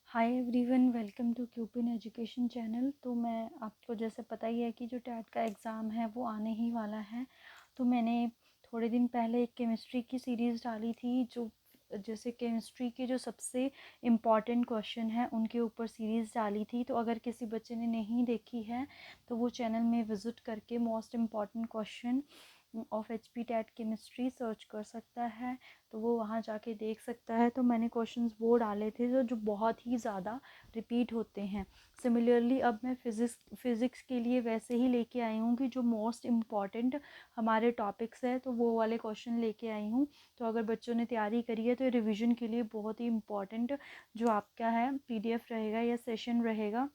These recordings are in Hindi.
Hi everyone, welcome to Qupin education channel. तो मैं आपको जैसे पता ही है कि जो टैट का एग्ज़ाम है वो आने ही वाला है। तो मैंने थोड़े दिन पहले एक केमिस्ट्री की सीरीज़ डाली थी, जो जैसे केमिस्ट्री के जो सबसे इम्पॉर्टेंट क्वेश्चन हैं उनके ऊपर सीरीज़ डाली थी। तो अगर किसी बच्चे ने नहीं देखी है तो वो चैनल में विज़िट करके most important question of HP TET chemistry search कर सकता है, तो वो वहाँ जाके देख सकता है। तो मैंने क्वेश्चंस वो डाले थे जो बहुत ही ज़्यादा रिपीट होते हैं। सिमिलरली अब मैं फ़िज़िक्स के लिए वैसे ही लेके आई हूँ कि जो मोस्ट इम्पॉर्टेंट हमारे टॉपिक्स है तो वो वाले क्वेश्चन लेके आई हूँ। तो अगर बच्चों ने तैयारी करी है तो रिविज़न के लिए बहुत ही इम्पॉर्टेंट जो आपका है पीडीएफ रहेगा या सेशन रहेगा।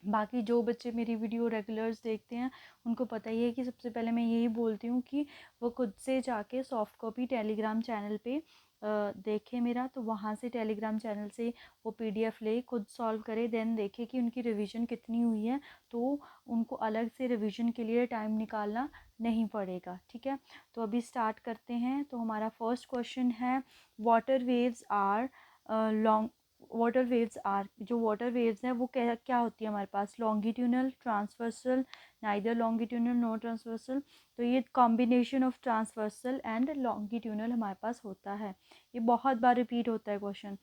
बाकी जो बच्चे मेरी वीडियो रेगुलर्स देखते हैं उनको पता ही है कि सबसे पहले मैं यही बोलती हूँ कि वो खुद से जाके सॉफ्ट कॉपी टेलीग्राम चैनल पे देखे मेरा, तो वहाँ से टेलीग्राम चैनल से वो पीडीएफ ले खुद सॉल्व करे, देन देखे कि उनकी रिवीजन कितनी हुई है। तो उनको अलग से रिवीजन के लिए टाइम निकालना नहीं पड़ेगा। ठीक है, तो अभी स्टार्ट करते हैं। तो हमारा फर्स्ट क्वेश्चन है, water waves are long water waves are जो वाटर वेव्स हैं वो क्या क्या होती है हमारे पास, longitudinal, transversal, neither longitudinal no transversal. तो ये combination of transversal and longitudinal हमारे पास होता है। ये बहुत बार रिपीट होता है क्वेश्चन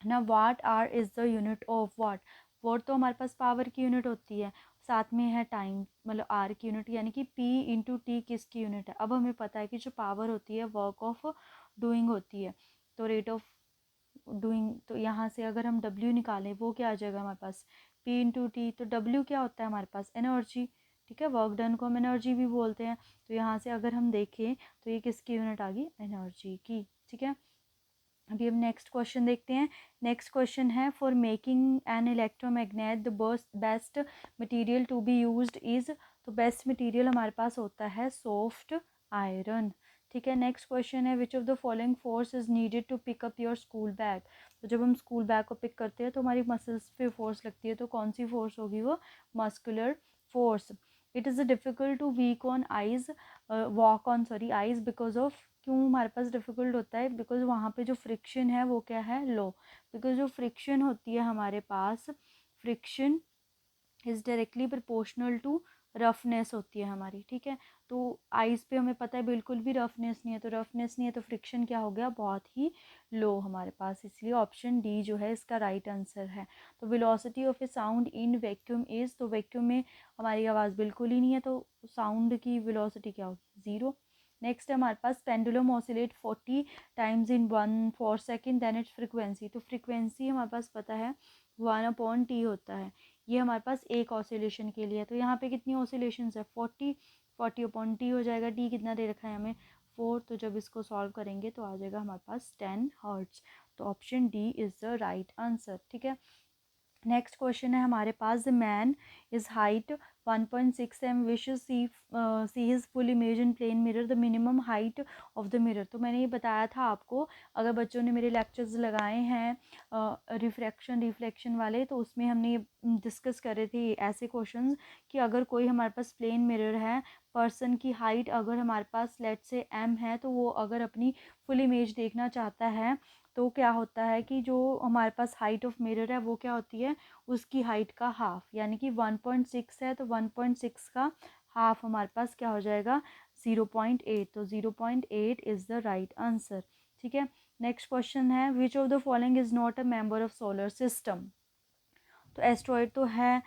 ना। What are is the unit of watt. Watt तो हमारे पास पावर की यूनिट होती है, साथ में है टाइम, मतलब आर की यूनिट, यानी कि पी इंटू टी किसकी यूनिट है। अब हमें पता है कि जो पावर होती है वर्क ऑफ डूइंग होती है, तो रेट ऑफ डूइंग। तो यहाँ से अगर हम W निकालें वो क्या आ जाएगा हमारे पास, P इंटू टी। तो W क्या होता है हमारे पास, एनर्जी। ठीक है, वर्क डन को हम एनर्जी भी बोलते हैं। तो यहाँ से अगर हम देखें तो ये किसकी यूनिट आ गई, एनर्जी की। ठीक है, अभी हम नेक्स्ट क्वेश्चन देखते हैं। नेक्स्ट क्वेश्चन है, for making an electromagnet the best material to be used is. तो बेस्ट मटेरियल हमारे पास होता है सॉफ्ट आयरन। ठीक है, नेक्स्ट क्वेश्चन है, which of the following force is needed to pick up your school bag. तो जब हम स्कूल बैग को पिक करते हैं तो हमारी मसल्स पे फोर्स लगती है, तो कौन सी फोर्स होगी, वो muscular force. It is difficult to week on ice walk on sorry ice because of. क्यों हमारे पास डिफ़िकल्ट होता है, बिकॉज वहाँ पे जो फ्रिक्शन है वो क्या है, लो। बिकॉज जो फ्रिक्शन होती है हमारे पास, friction is directly proportional to roughness होती है हमारी। ठीक है, तो आइस पे हमें पता है बिल्कुल भी रफनेस नहीं है, तो रफनेस नहीं है तो फ्रिक्शन क्या हो गया, बहुत ही लो हमारे पास। इसलिए ऑप्शन डी जो है इसका राइट आंसर है। तो velocity of A sound in vacuum is. तो वैक्यूम में हमारी आवाज़ बिल्कुल ही नहीं है, तो साउंड की वेलोसिटी क्या होगी, ज़ीरो। नेक्स्ट है हमारे पास, pendulum oscillate 40 times in 1/4 second, then its frequency. तो फ्रिक्वेंसी हमारे पास पता है 1/t होता है। ये हमारे पास एक ऑसिलेशन के लिए है। तो यहाँ पे कितनी ऑसिलेशंस है, 40 हो जाएगा। टी कितना दे रखा है हमें, 4। तो जब इसको सॉल्व करेंगे तो आ जाएगा हमारे पास 10 हर्ट्ज। तो option D is the right answer. ठीक है, नेक्स्ट क्वेश्चन है हमारे पास, the man is height 1.6 m wishes see his full image in plane mirror, the minimum height of the mirror. तो मैंने ये बताया था आपको, अगर बच्चों ने मेरे लेक्चर्स लगाए हैं रिफ्लेक्शन वाले, तो उसमें हमने डिस्कस करे थे ऐसे क्वेश्चंस कि अगर कोई हमारे पास प्लेन मिरर है, पर्सन की हाइट अगर हमारे पास लेट से m है, तो वो अगर अपनी फुल इमेज देखना चाहता है तो क्या होता है कि जो हमारे पास हाइट ऑफ मिरर है वो क्या होती है, उसकी हाइट का हाफ, यानी कि 1.6 है तो 1.6 का हाफ हमारे पास क्या हो जाएगा, 0.8। तो 0.8 इज़ द राइट आंसर। ठीक है, नेक्स्ट क्वेश्चन है, which of the following is not a member of solar system. तो एस्ट्रॉयड तो है,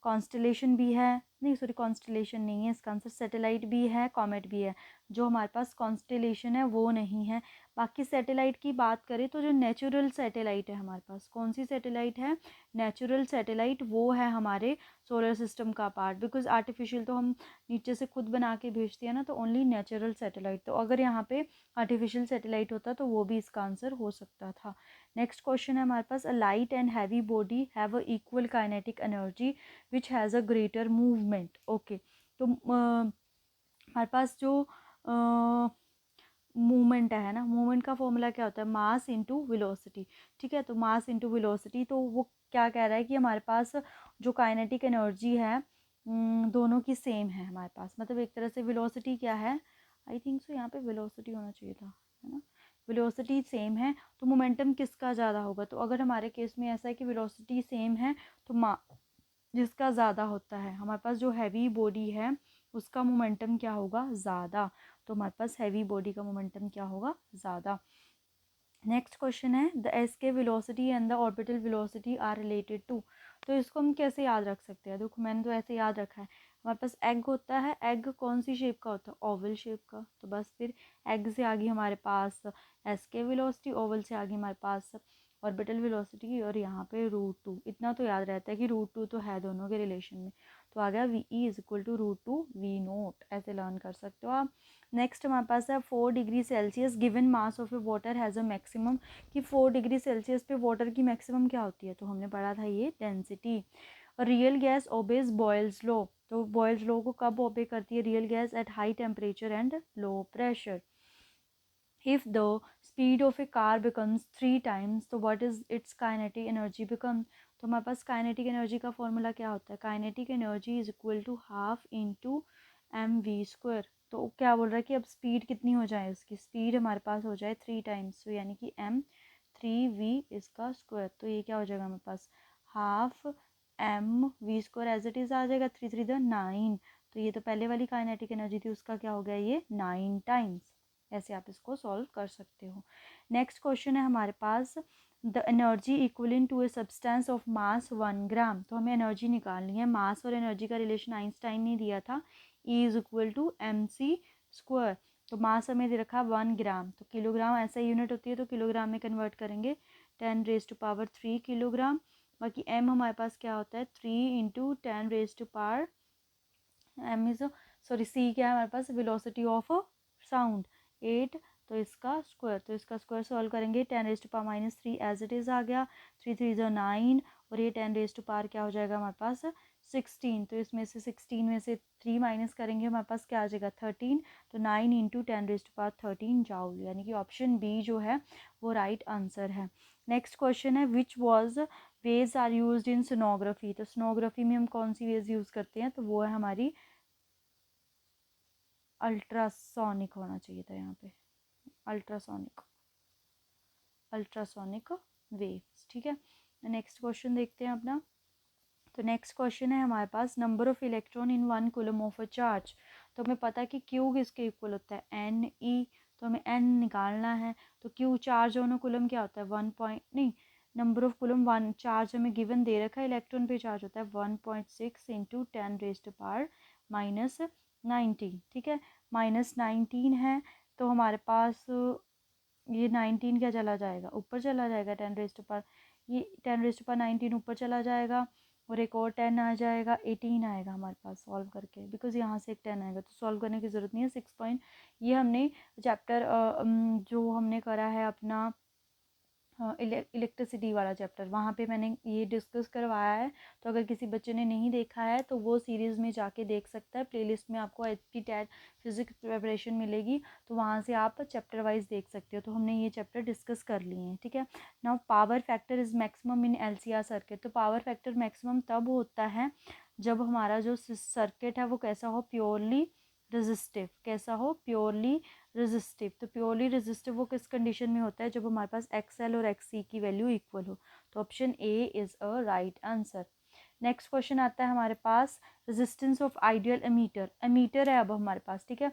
कॉन्स्टलेशन भी है, नहीं सॉरी कॉन्स्टलेशन नहीं है इसका आंसर, सैटेलाइट भी है, कॉमेट भी है। जो हमारे पास कॉन्स्टलेशन है वो नहीं है। बाकी सैटेलाइट की बात करें तो जो नेचुरल सैटेलाइट है हमारे पास, कौन सी सैटेलाइट है, नेचुरल सैटेलाइट, वो है हमारे सोलर सिस्टम का पार्ट। बिकॉज आर्टिफिशियल तो हम नीचे से खुद बना के भेजते हैं ना, तो ओनली नेचुरल सैटेलाइट। तो अगर यहाँ पे आर्टिफिशियल सैटेलाइट होता तो वो भी इसका आंसर हो सकता था। नेक्स्ट क्वेश्चन है हमारे पास, a light and heavy body have a equal kinetic energy which has a greater movement. Okay, तो हमारे पास जो मूवमेंट है ना, मूवमेंट का फॉर्मूला क्या होता है, मास इंटू वेलोसिटी। ठीक है, तो मास इंटू वेलोसिटी, तो वो क्या कह रहा है कि हमारे पास जो काइनेटिक एनर्जी है दोनों की सेम है हमारे पास। मतलब एक तरह से वेलोसिटी क्या है, आई थिंक सो यहाँ पे वेलोसिटी होना चाहिए था, है ना, वेलोसिटी सेम है तो मोमेंटम किसका ज़्यादा होगा। तो अगर हमारे केस में ऐसा है कि वेलोसिटी सेम है तो जिसका ज़्यादा होता है, हमारे पास जो हैवी बॉडी है उसका मोमेंटम क्या होगा, ज़्यादा। तो हमारे पास हैवी बॉडी का मोमेंटम क्या होगा, ज़्यादा। नेक्स्ट क्वेश्चन है the escape velocity and the orbital velocity are related to. तो इसको हम कैसे याद रख सकते हैं, देखो मैंने तो ऐसे याद रखा है, हमारे पास एग होता है, एग कौन सी शेप का होता है, ओवल शेप का। तो बस फिर एग से आगे हमारे पास एस के वेलोसिटी, ओवल से आगे हमारे पास ऑर्बिटल वेलोसिटी, और यहाँ पे √2। इतना तो याद रहता है कि √2 तो है दोनों के रिलेशन में। तो आ गया V E is equal to √2 V not, ऐसे लर्न कर सकते हो आप। नेक्स्ट हमारे पास है 4 degree Celsius given mass of a water has a maximum, कि 4 डिग्री सेल्सियस पे वाटर की मैक्सिमम क्या होती है, तो हमने पढ़ा था ये density. Real gas obeys Boyle's law, तो बॉयल्स लॉ को कब ओबे करती है real gas, at high temperature and low pressure. If the speed of a car becomes 3 times, तो what is its kinetic energy become। तो हमारे पास काइनेटिक एनर्जी का फॉर्मूला क्या होता है, kinetic energy is equal to half into mv²। तो क्या बोल रहा है कि अब स्पीड कितनी हो जाए, उसकी स्पीड हमारे पास हो जाए 3 टाइम्स, तो यानी कि m3v इसका स्क्वायर। तो ये क्या हो जाएगा हमारे पास, half mv² as it is आ जाएगा, 3 3 9। तो ये तो पहले वाली काइनेटिक एनर्जी थी, उसका क्या हो गया ये 9 टाइम्स। ऐसे आप इसको सॉल्व कर सकते हो। नेक्स्ट क्वेश्चन है हमारे पास the energy equaling to a substance of mass 1 gram. तो हमें एनर्जी निकालनी है, मास और एनर्जी का रिलेशन आइंस्टाइन ने दिया था, E is equal to mc²। तो मास हमें दे रखा 1 ग्राम, तो किलोग्राम ऐसा यूनिट होती है तो किलोग्राम में कन्वर्ट करेंगे, 10⁻³ किलोग्राम। बाकी m हमारे पास क्या होता है 3 into 10⁻⁴, m is sorry c क्या है हमारे पास, वेलोसिटी ऑफ साउंड 8, तो इसका स्क्वायर, तो इसका स्क्वायर सॉल्व करेंगे, 10⁻³ एज इट इज़ आ गया, 3 3 9, और ये 10⁻⁴ क्या हो जाएगा हमारे पास 16। तो इसमें से 16 में से 3 माइनस करेंगे हमारे पास क्या आ जाएगा 13, तो 9 इंटू 10⁻13 जाऊल, यानी कि ऑप्शन बी जो है वो राइट आंसर है। नेक्स्ट क्वेश्चन है which was waves are use in sonography. तो सोनोग्राफी में हम कौन सी वेज यूज़ करते हैं, तो वो है हमारी अल्ट्रासोनिक, होना चाहिए था यहाँ पे अल्ट्रासोनिक, अल्ट्रासोनिक वेव्स, ठीक है। नेक्स्ट क्वेश्चन देखते हैं अपना। तो नेक्स्ट क्वेश्चन है हमारे पास number of electron in 1 coulomb of a charge. तो हमें पता है कि क्यू किसके इक्वल होता है एन ई, तो हमें एन निकालना है। तो क्यू चार्ज ऑन कूलम क्या होता है 1 पॉइंट नहीं, नंबर ऑफ कूलम 1 चार्ज हमें गिवन दे रखा है, इलेक्ट्रॉन पे चार्ज होता है 1.6 इंटू 10⁻⁹ ठीक है, -19 है। तो हमारे पास ये 19 क्या चला जाएगा, ऊपर चला जाएगा, 10⁻⁴, ये 10⁻⁹ ऊपर चला जाएगा, और एक और 10 आ जाएगा, 18 आएगा हमारे पास सॉल्व करके, बिकॉज यहाँ से एक 10 आएगा, तो सॉल्व करने की ज़रूरत नहीं है। 6 पॉइंट, ये हमने चैप्टर जो हमने करा है अपना इलेक्ट्रिसिटी वाला चैप्टर, वहाँ पे मैंने ये डिस्कस करवाया है। तो अगर किसी बच्चे ने नहीं देखा है तो वो सीरीज़ में जाके देख सकता है, प्लेलिस्ट में आपको HP टैट फिजिक्स प्रिपरेशन मिलेगी, तो वहाँ से आप चैप्टर वाइज देख सकते हो। तो हमने ये चैप्टर डिस्कस कर लिए हैं, ठीक है। Now power factor is maximum in LCR circuit. तो पावर फैक्टर मैक्सिमम तब होता है जब हमारा जो सर्किट है वो कैसा हो, प्योरली रेजिस्टिव, कैसा हो, प्योरली रेजिस्टिव। तो प्योरली रेजिस्टिव वो किस कंडीशन में होता है, जब हमारे पास XL और XC की वैल्यू इक्वल हो। तो option A is a right answer. Next question आता है हमारे पास resistance of ideal ammeter. Ammeter है अब हमारे पास, ठीक है,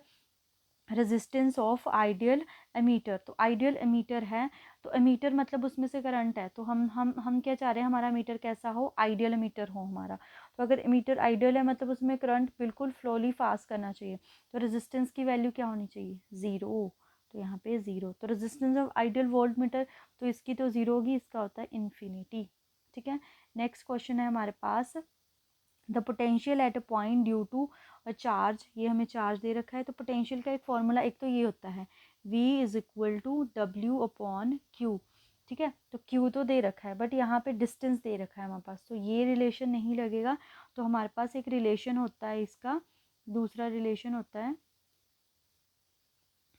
रेजिस्टेंस ऑफ आइडियल एमीटर। तो आइडियल एमीटर है, तो एमीटर मतलब उसमें से करंट है, तो हम क्या चाह रहे हैं, हमारा मीटर कैसा हो, आइडियल एमीटर हो हमारा। तो अगर एमीटर आइडियल है मतलब उसमें करंट बिल्कुल फ्लोली पास करना चाहिए, तो रेजिस्टेंस की वैल्यू क्या होनी चाहिए 0। तो यहाँ पे 0, तो resistance of ideal volt meter, तो इसकी तो 0 होगी, इसका होता है इन्फिनिटी, ठीक है। नेक्स्ट क्वेश्चन है हमारे पास the potential at a point due to charge. ये हमें चार्ज दे रखा है, तो पोटेंशियल का एक फॉर्मूला एक तो ये होता है V is equal to W/Q, ठीक है। तो Q तो दे रखा है, बट यहाँ पे डिस्टेंस दे रखा है हमारे पास, तो ये रिलेशन नहीं लगेगा। तो हमारे पास एक रिलेशन होता है इसका, दूसरा रिलेशन होता है,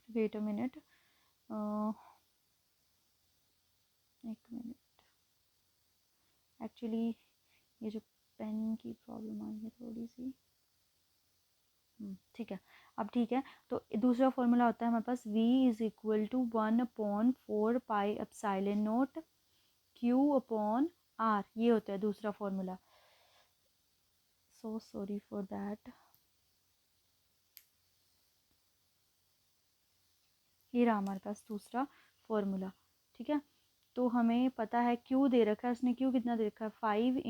वेट अ मिनट, एक मिनट, एक्चुअली ये जो पेन की प्रॉब्लम आई है थोड़ी सी, ठीक है। अब ठीक है, तो दूसरा फॉर्मूला होता है हमारे पास v is equal to 1/4 pi epsilon not q upon r, ये होता है दूसरा formula. So sorry for that, ये रहा हमारे पास दूसरा फॉर्मूला। ठीक है, तो हमें पता है q दे रखा है, उसने q कितना दे रखा है 5 ×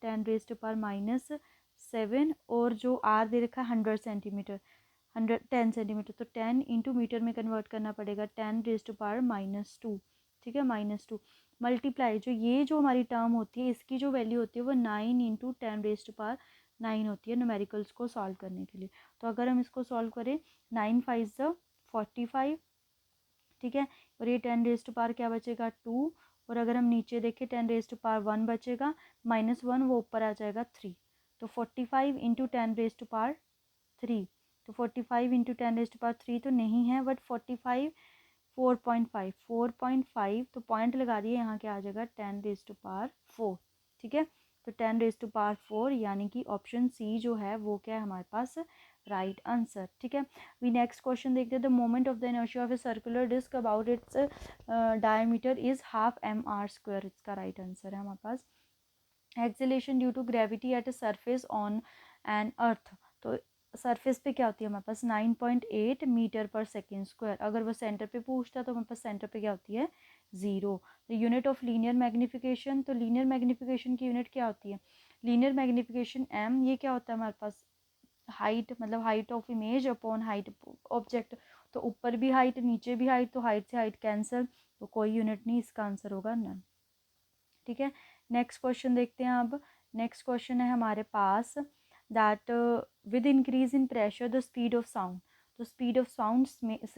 10⁻⁻⁷, और जो r दे रखा है 100 सेंटीमीटर, 10 सेंटीमीटर, तो 10 इंटू मीटर में कन्वर्ट करना पड़ेगा 10⁻²। ठीक है, -2 मल्टीप्लाई, जो हमारी टर्म होती है इसकी जो वैल्यू होती है वो 9 × 10⁻9 होती है न्यूमेरिकल्स को सॉल्व करने के लिए। तो अगर हम इसको सॉल्व करें 9×5 = 45, ठीक है, और ये 10⁻⁴ क्या बचेगा 2, और अगर हम नीचे देखें 10⁻1 बचेगा, -1 वो ऊपर आ जाएगा 3, तो 45 इंटू 10⁻3, तो 45 इंटू 10⁻3 तो नहीं है, बट 45 4.5 तो पॉइंट लगा दिए, यहाँ क्या आ जाएगा 10⁻4। ठीक है, तो 10⁻4 यानी कि ऑप्शन सी जो है वो क्या है हमारे पास राइट आंसर। ठीक है, वी नेक्स्ट क्वेश्चन देखते हैं। The moment of the inertia of a circular disc about its diameter is ½ mr², इसका राइट आंसर है हमारे पास। Acceleration due to gravity at a surface on an earth, तो सरफेस पे क्या होती है हमारे पास 9.8 मीटर पर सेकेंड स्क्वायर। अगर वो सेंटर पे पूछता तो हमारे पास सेंटर पे क्या होती है 0। The unit of linear magnification, तो लीनियर मैग्निफिकेशन की यूनिट क्या होती है, लीनियर मैग्निफिकेशन m, ये क्या होता है हमारे पास हाइट, मतलब height of image upon height object, तो ऊपर भी हाइट नीचे भी हाइट, तो हाइट से हाइट कैंसिल, तो कोई यूनिट नहीं, इसका आंसर होगा नन। ठीक है, नेक्स्ट क्वेश्चन देखते हैं। अब नेक्स्ट क्वेश्चन है हमारे पास that with increase in pressure the speed of sound, तो speed of sound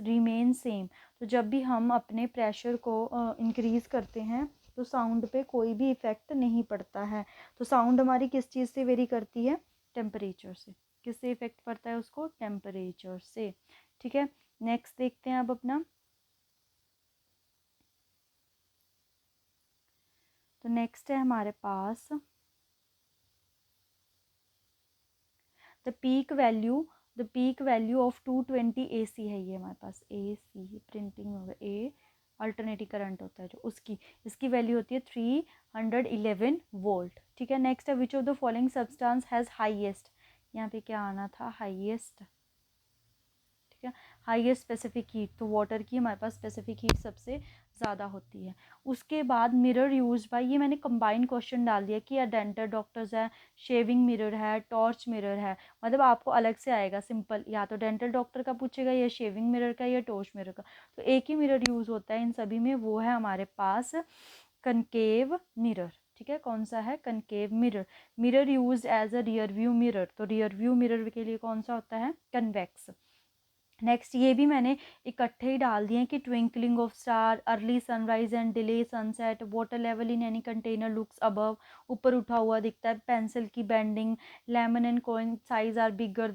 remain same, तो जब भी हम अपने प्रेशर को इंक्रीज करते हैं तो साउंड पे कोई भी इफ़ेक्ट नहीं पड़ता है। तो साउंड हमारी किस चीज़ से वेरी करती है, टेम्परेचर से। किससे इफेक्ट पड़ता है उसको, टेम्परेचर से। ठीक है, नेक्स्ट देखते हैं अब अपना, तो नेक्स्ट है हमारे पास the peak value of 220 AC है, ये हमारे पास AC प्रिंटिंग होगा, ए अल्टरनेटिंग करंट होता है जो, उसकी इसकी वैल्यू होती है 311 वोल्ट। ठीक है, नेक्स्ट है which of the following substance has highest, यहाँ पे क्या आना था हाईएस्ट, ठीक है, हाईएस्ट स्पेसिफिक हीट, तो वाटर की हमारे पास स्पेसिफिक हीट सबसे ज़्यादा होती है। उसके बाद मिरर यूज बाय, ये मैंने कंबाइंड क्वेश्चन डाल दिया कि या डेंटल डॉक्टर्स है, शेविंग मिरर है, टॉर्च मिरर है, मतलब आपको अलग से आएगा सिंपल, या तो डेंटल डॉक्टर का पूछेगा या शेविंग मिरर का या टॉर्च मिरर का, तो एक ही मिरर यूज़ होता है इन सभी में, वो है हमारे पास कनकेव मिरर। ठीक है, कौन सा है, concave mirror. Mirror use as a rear view mirror, तो रियर व्यू मिरर के लिए कौन सा होता है, कन्वेक्स। नेक्स्ट ये भी मैंने इकट्ठे ही डाल दिए कि twinkling of star, early sunrise and delay sunset, water level in any container looks above, ऊपर उठा हुआ दिखता है, पेंसिल की bending, lemon and coin size are bigger,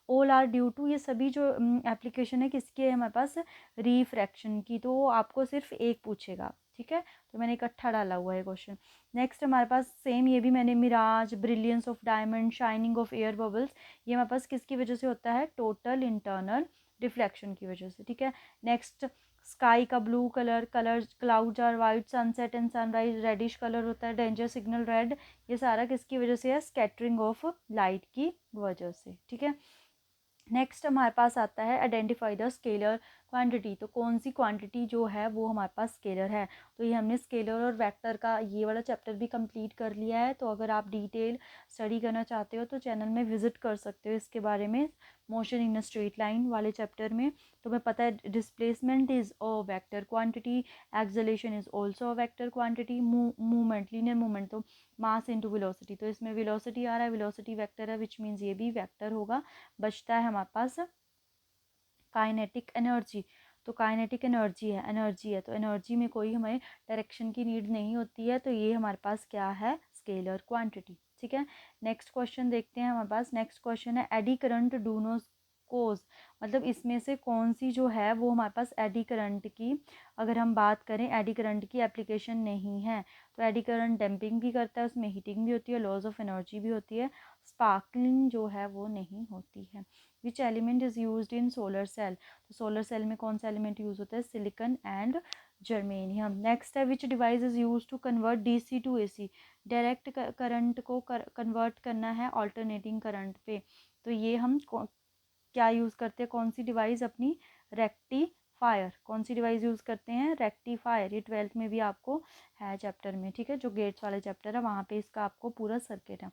all are due to, ये सभी जो एप्लीकेशन है किसकी है हमारे पास, रिफ्रैक्शन की, तो आपको सिर्फ एक पूछेगा। ठीक है, तो मैंने इकट्ठा डाला हुआ है क्वेश्चन। नेक्स्ट हमारे पास सेम, ये भी मैंने mirage, brilliance of diamond, shining of air bubbles, ये हमारे पास किसकी वजह से होता है, टोटल इंटरनल रिफ्लेक्शन की वजह से। ठीक है, नेक्स्ट स्काई का blue colour, clouds are white, sunset and sunrise reddish colour होता है, डेंजर सिग्नल रेड, ये सारा किसकी वजह से है, स्कैटरिंग ऑफ लाइट की वजह से। ठीक है, नेक्स्ट हमारे पास आता है आइडेंटिफाई द स्केलर क्वांटिटी, तो कौन सी क्वांटिटी जो है वो हमारे पास स्केलर है, तो ये हमने स्केलर और वेक्टर का ये वाला चैप्टर भी कंप्लीट कर लिया है। तो अगर आप डिटेल स्टडी करना चाहते हो तो चैनल में विजिट कर सकते हो इसके बारे में, motion in a straight line वाले चैप्टर में। तो मैं पता है displacement is a vector quantity, acceleration is also a vector quantity, movement linear movement तो मास इंटू वेलोसिटी, तो इसमें वेलोसिटी आ रहा है, वेलोसिटी वेक्टर है, विच मीन्स ये भी वेक्टर होगा। बचता है हमारे पास काइनेटिक एनर्जी, तो काइनेटिक एनर्जी है, तो एनर्जी में कोई हमें डायरेक्शन की नीड नहीं होती है, तो ये हमारे पास क्या है, स्केलर क्वांटिटी। ठीक है, नेक्स्ट क्वेश्चन देखते हैं हमारे पास। नेक्स्ट क्वेश्चन है एडी करंट डू कोज, मतलब इसमें से कौन सी जो है वो हमारे पास एडी करंट की, अगर हम बात करें एडी करंट की एप्लीकेशन नहीं है। तो एडी करंट डैम्पिंग भी करता है, उसमें हीटिंग भी होती है, लॉस ऑफ एनर्जी भी होती है, स्पार्कलिंग जो है वो नहीं होती है। Which element is used in solar cell, तो सोलर सेल में कौन सा एलिमेंट यूज़ होता है, सिलिकॉन एंड जर्मेनियम। नेक्स्ट है which device is use to convert DC to AC, direct current को कन्वर्ट करना है ऑल्टरनेटिंग करंट पे, तो ये हम क्या यूज़ करते हैं, कौन सी डिवाइस, अपनी रेक्टिफायर। कौन सी डिवाइस यूज़ करते हैं, रेक्टिफायर। ये 12th में भी आपको है चैप्टर में, ठीक है, जो गेट्स वाले चैप्टर है वहाँ पे इसका आपको पूरा सर्किट है।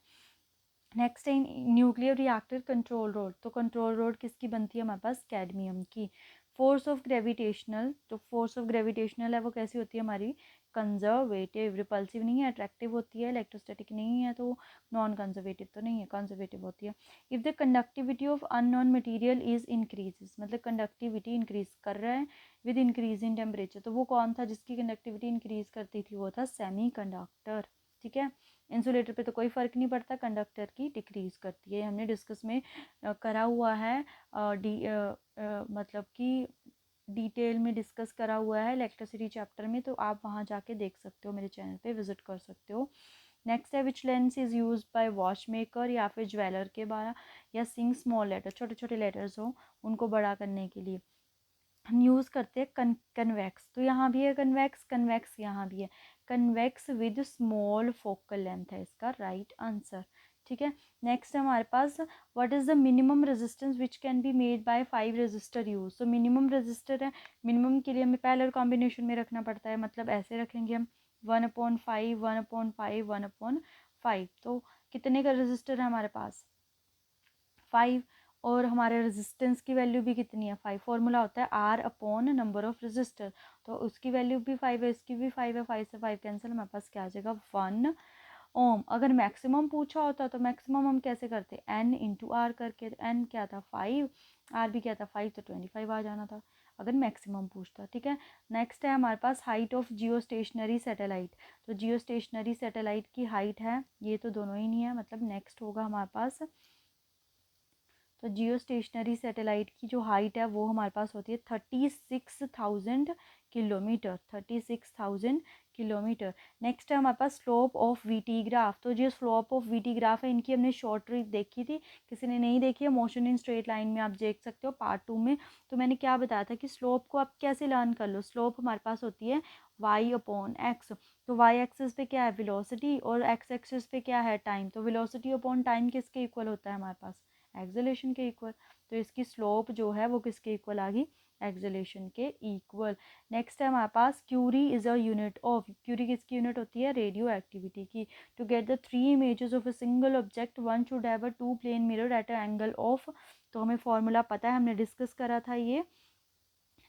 नेक्स्ट है न्यूक्लियर रिएक्टर कंट्रोल रोड, तो कंट्रोल रोड किसकी बनती है हमारे पास, कैडमियम की। फोर्स ऑफ ग्रेविटेशनल, तो फोर्स ऑफ ग्रेविटेशनल है वो कैसी होती है हमारी, कंजर्वेटिव, रिपल्सिव नहीं है, अट्रैक्टिव होती है, इलेक्ट्रोस्टैटिक नहीं है, तो नॉन कंजर्वेटिव तो नहीं है, कंजर्वेटिव होती है। If the conductivity of unknown material is increases, मतलब कंडक्टिविटी इंक्रीज कर रहा है विद इंक्रीज इन टेम्परेचर, तो वो कौन था जिसकी कंडक्टिविटी इंक्रीज करती थी, वो था सेमी कंडक्टर, ठीक है। इंसुलेटर पे तो कोई फ़र्क नहीं पड़ता, कंडक्टर की डिक्रीज़ करती है, हमने डिस्कस में करा हुआ है, मतलब कि डिटेल में डिस्कस करा हुआ है इलेक्ट्रिसिटी चैप्टर में, तो आप वहाँ जाके देख सकते हो, मेरे चैनल पे विजिट कर सकते हो। नेक्स्ट है which lens is use by watch maker या फिर ज्वेलर के बारा, या सिंग स्मॉल लेटर, छोटे छोटे लेटर्स हो उनको बड़ा करने के लिए हम यूज़ करते हैं कन्वेक्स, तो यहाँ भी है कन्वेक्स, कन्वेक्स यहाँ भी है, convex with small focal length है इसका राइट आंसर, ठीक है। नेक्स्ट है हमारे पास what is the minimum resistance which can be made by 5 resistor use, तो मिनिमम रेजिस्टर है, मिनिमम के लिए हमें पैरेलल कॉम्बिनेशन में रखना पड़ता है, मतलब ऐसे रखेंगे हम 1/5 1/5 1/5, तो कितने का रेजिस्टर है हमारे पास 5, और हमारे रेजिस्टेंस की वैल्यू भी कितनी है 5, फॉर्मूला होता है R upon number of resistor, तो उसकी वैल्यू भी 5 है, इसकी भी 5 है, 5 से 5 कैंसिल, हमारे पास क्या आ जाएगा 1 ओम। अगर मैक्सिमम पूछा होता तो मैक्सिमम हम कैसे करते, N इंटू आर करके, N क्या था 5, R भी क्या था 5, तो 25 आ जाना था अगर मैक्सिमम पूछता, ठीक है। नेक्स्ट है हमारे पास height of geostationary satellite, तो जियो स्टेशनरी सैटेलाइट की हाइट है, ये तो दोनों ही नहीं है, मतलब नेक्स्ट होगा हमारे पास, तो जियो स्टेशनरी सैटेलाइट की जो हाइट है वो हमारे पास होती है 36,000 किलोमीटर, 36,000 किलोमीटर। नेक्स्ट है हमारे पास स्लोप ऑफ वीटी ग्राफ, तो जो स्लोप ऑफ वीटी ग्राफ है इनकी हमने शॉर्ट ट्रिक देखी थी, किसी ने नहीं देखी है मोशन इन स्ट्रेट लाइन में आप देख सकते हो पार्ट 2 में। तो मैंने क्या बताया था कि स्लोप को आप कैसे लर्न कर लो, स्लोप हमारे पास होती है y अपॉन एक्स, तो वाई एक्सिस पे क्या है वेलोसिटी और एक्स एक्सिस पे क्या है टाइम, तो वेलोसिटी अपॉन टाइम किसके इक्वल होता है हमारे पास, एक्सेलेरेशन के इक्वल, तो इसकी स्लोप जो है वो किसके इक्वल आ गई, एक्सेलेरेशन के इक्वल। नेक्स्ट है हमारे पास curie is a unit of, curie किसकी यूनिट होती है, रेडियो एक्टिविटी की। To get the 3 images of a single object one should have a 2 plane mirror at a angle of, तो हमें फॉर्मूला पता है, हमने डिस्कस करा था ये,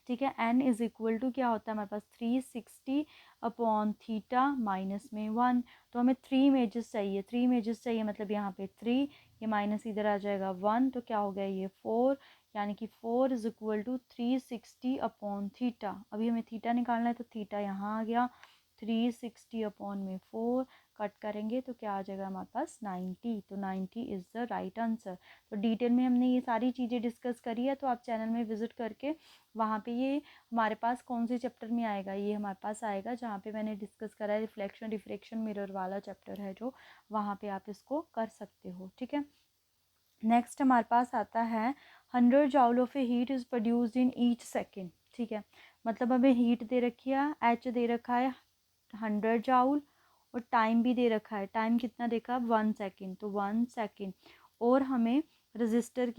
ठीक है। एन इज इक्वल टू क्या होता है हमारे पास 360 अपॉन थीटा माइनस में 1, तो हमें 3 इमेजेस चाहिए, 3 इमेजेस चाहिए, मतलब यहाँ पे 3, ये माइनस इधर आ जाएगा 1, तो क्या हो गया ये 4, यानी कि 4 is equal to 360 upon theta, अभी हमें थीटा निकालना है, तो थीटा यहाँ आ गया 360 अपॉन में 4, कट करेंगे तो क्या आ जाएगा हमारे पास 90, तो 90 इज़ द राइट आंसर। तो डिटेल में हमने ये सारी चीज़ें डिस्कस करी है, तो आप चैनल में विजिट करके वहाँ पे ये हमारे पास कौन से चैप्टर में आएगा, ये हमारे पास आएगा जहाँ पे मैंने डिस्कस करा है रिफ्लेक्शन डिफ्रेक्शन मिरर वाला चैप्टर है जो, वहाँ पे आप इसको कर सकते हो, ठीक है। नेक्स्ट हमारे पास आता है 100 जॉल of A heat is produced in each second, ठीक है, मतलब हमें हीट दे रखी है, एच दे रखा है 100 जाउल, और टाइम भी दे रखा है, टाइम कितना देखा 1 सेकेंड, तो 1 सेकेंड, और हमें रेजिस्टेंस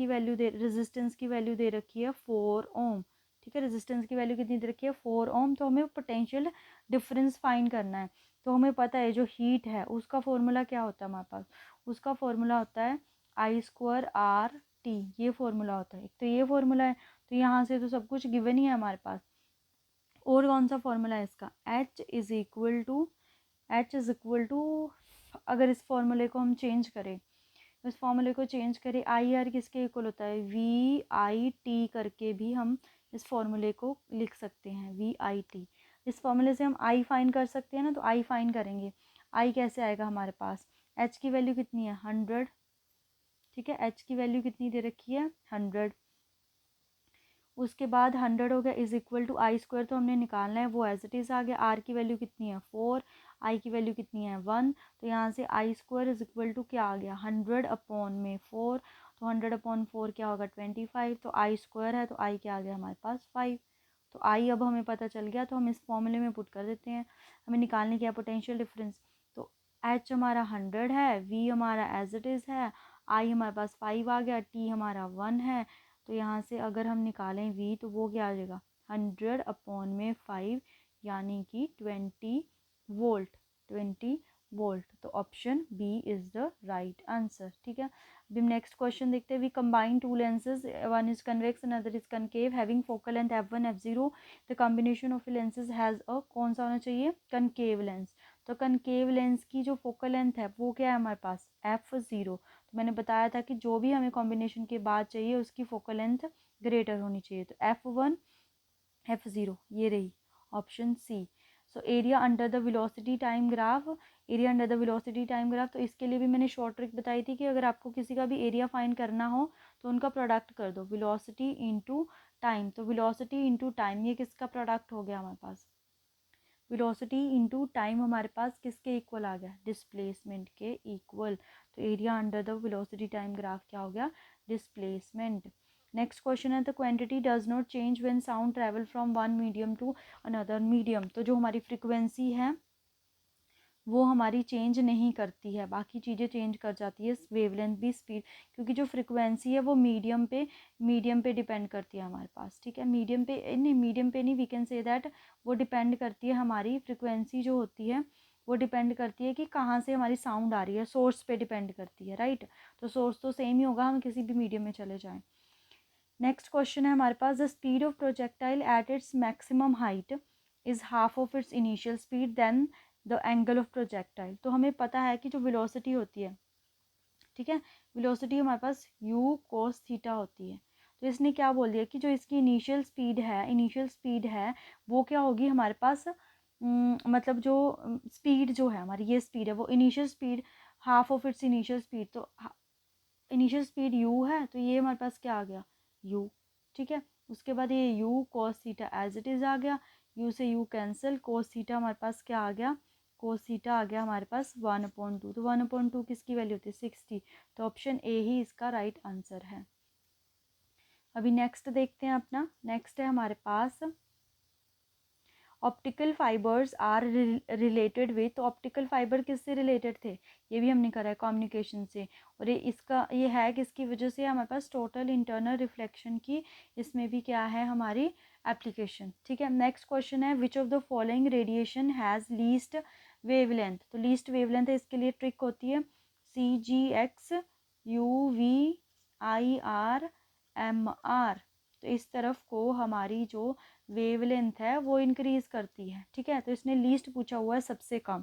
की वैल्यू दे रखी है 4 ओम, ठीक है, रेजिस्टेंस की वैल्यू कितनी दे रखी है 4 ओम, तो हमें पोटेंशियल डिफरेंस फाइंड करना है। तो हमें पता है जो हीट है उसका फॉर्मूला क्या होता है हमारे पास, उसका फॉर्मूला होता है I²R T, ये फॉर्मूला होता है, एक तो ये फॉर्मूला है, तो यहाँ से तो सब कुछ गिवन ही है हमारे पास, और कौन सा फॉर्मूला है इसका H इज़ इक्वल टू, अगर इस फॉर्मूले को हम चेंज करें, इस फॉर्मूले को चेंज करें, आई आर किसके इक्वल होता है VIT करके भी हम इस फॉर्मूले को लिख सकते हैं VIT, इस फॉर्मूले से हम आई फाइन कर सकते हैं ना, तो आई फाइन करेंगे, आई कैसे आएगा हमारे पास, एच की वैल्यू कितनी है 100, ठीक है, एच की वैल्यू कितनी दे रखी है 100, उसके बाद 100 हो गया is equal to I square, तो हमने निकालना है, वो एज इट इज़ आ गया। आर की वैल्यू कितनी है 4, आई की वैल्यू कितनी है 1, तो यहाँ से आई स्क्वायर इज इक्वल टू क्या आ गया 100 अपॉन में 4, तो 100 अपॉन 4 क्या होगा 25, तो आई स्क्वायर है तो आई क्या आ गया हमारे पास 5। तो आई अब हमें पता चल गया, तो हम इस फॉर्मूले में पुट कर देते हैं। हमें निकालने क्या पोटेंशियल डिफरेंस, तो एच हमारा 100 है, वी हमारा एज इट इज़ है, आई हमारे पास 5 आ गया, टी हमारा 1 है। तो यहाँ से अगर हम निकालें वी तो वो क्या आ जाएगा 100 अपॉन में 5 यानी कि 20 वोल्ट, 20 वोल्ट। तो option B is the right answer. ठीक है, अभी हम नेक्स्ट क्वेश्चन देखते हैं। We combine two lenses, one is convex another is concave, having focal length f1 f0, the combination of lenses has a, कौन सा होना चाहिए कनकेव लेंस। तो कनकेव लेंस की जो फोकल लेंथ है वो क्या है हमारे पास f0। तो मैंने बताया था कि जो भी हमें कॉम्बिनेशन के बाद चाहिए उसकी फोकल लेंथ ग्रेटर होनी चाहिए, तो f1 f0 ये रही option C. So area under the velocity time graph, area under the velocity time graph, तो इसके लिए भी मैंने शॉर्ट ट्रिक बताई थी कि अगर आपको किसी का भी एरिया फाइंड करना हो तो उनका प्रोडक्ट कर दो वेलोसिटी इनटू टाइम। तो वेलोसिटी इनटू टाइम ये किसका प्रोडक्ट हो गया हमारे पास, वेलोसिटी इनटू टाइम हमारे पास किसके इक्वल आ गया डिस्प्लेसमेंट के इक्वल। तो area under the velocity time graph क्या हो गया डिस्प्लेसमेंट। नेक्स्ट क्वेश्चन है the quantity does not change when sound travel from one medium to another medium. तो जो हमारी फ्रिक्वेंसी है वो हमारी चेंज नहीं करती है, बाकी चीज़ें चेंज कर जाती है, वेवलेंथ भी, स्पीड, क्योंकि जो फ्रिक्वेंसी है वो मीडियम पे डिपेंड करती है हमारे पास। ठीक है, मीडियम पे नहीं, मीडियम पे नहीं, वी कैन से दैट वो डिपेंड करती है, हमारी फ्रिक्वेंसी जो होती है वो डिपेंड करती है कि कहाँ से हमारी साउंड आ रही है, सोर्स पे डिपेंड करती है, राइट। तो सोर्स तो सेम ही होगा, हम किसी भी मीडियम में चले जाएँ। नेक्स्ट क्वेश्चन है हमारे पास the speed of projectile at its maximum height is half of its initial speed then the angle of projectile. तो हमें पता है कि जो वेलोसिटी होती है, ठीक है, वेलोसिटी हमारे पास u cos थीटा होती है। तो इसने क्या बोल दिया कि जो इसकी इनिशियल स्पीड है वो क्या होगी हमारे पास, मतलब जो स्पीड जो है हमारी ये स्पीड है वो initial speed half of its initial speed, तो इनिशियल स्पीड u है तो ये हमारे पास क्या आ गया u। ठीक है, उसके बाद ये u cos theta as it is आ गया, u से u कैंसिल, cos थीटा हमारे पास क्या आ गया, cos थीटा आ गया हमारे पास 1/2। तो 1/2 किसकी वैल्यू होती है 60, तो ऑप्शन ए ही इसका राइट आंसर है। अभी नेक्स्ट देखते हैं अपना, नेक्स्ट है हमारे पास optical fibres are related with. तो ऑप्टिकल फाइबर किससे रिलेटेड थे, ये भी हमने करा है कम्युनिकेशन से, और ये है किसकी वजह से हमारे पास टोटल इंटरनल रिफ्लेक्शन की, इसमें भी क्या है हमारी एप्लीकेशन। ठीक है, नेक्स्ट क्वेश्चन है which of the following radiation has least wavelength. तो लीस्ट वेवलेंथ है, इसके लिए ट्रिक होती है CGX UV IR MR। तो इस तरफ को हमारी जो वेवलेंथ है वो इंक्रीज़ करती है। ठीक है, तो इसने लीस्ट पूछा हुआ है सबसे कम,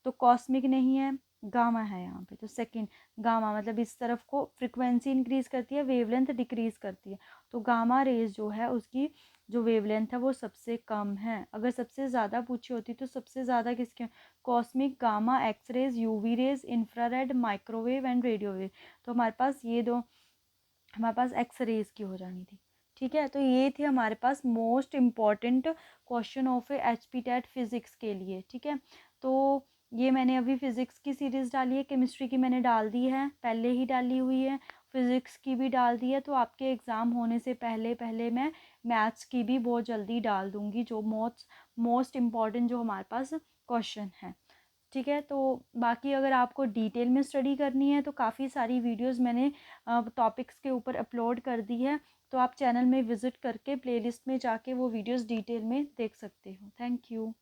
तो कॉस्मिक नहीं है, गामा है यहाँ पे, तो सेकंड गामा, मतलब इस तरफ को फ्रिक्वेंसी इंक्रीज़ करती है, वेवलेंथ डिक्रीज़ करती है, तो गामा रेज जो है उसकी जो वेवलेंथ है वो सबसे कम है। अगर सबसे ज़्यादा पूछी होती तो सबसे ज़्यादा किसके, cosmic, gamma, X rays, UV rays, infrared, microwave and radio wave. तो हमारे पास ये दो, हमारे पास एक्स रेज की हो जानी थी। ठीक है, तो ये थे हमारे पास most important question of HP TET physics के लिए। ठीक है, तो ये मैंने अभी फ़िज़िक्स की सीरीज़ डाली है, केमिस्ट्री की मैंने डाल दी है, पहले ही डाली हुई है, फ़िज़िक्स की भी डाल दी है, तो आपके एग्ज़ाम होने से पहले पहले मैं मैथ्स की भी बहुत जल्दी डाल दूँगी, जो मोस्ट इम्पॉर्टेंट जो हमारे पास क्वेश्चन है। ठीक है, तो बाकी अगर आपको डिटेल में स्टडी करनी है तो काफ़ी सारी वीडियोस मैंने टॉपिक्स के ऊपर अपलोड कर दी है, तो आप चैनल में विज़िट करके प्लेलिस्ट में जाके वो वीडियोस डिटेल में देख सकते हो। Thank you.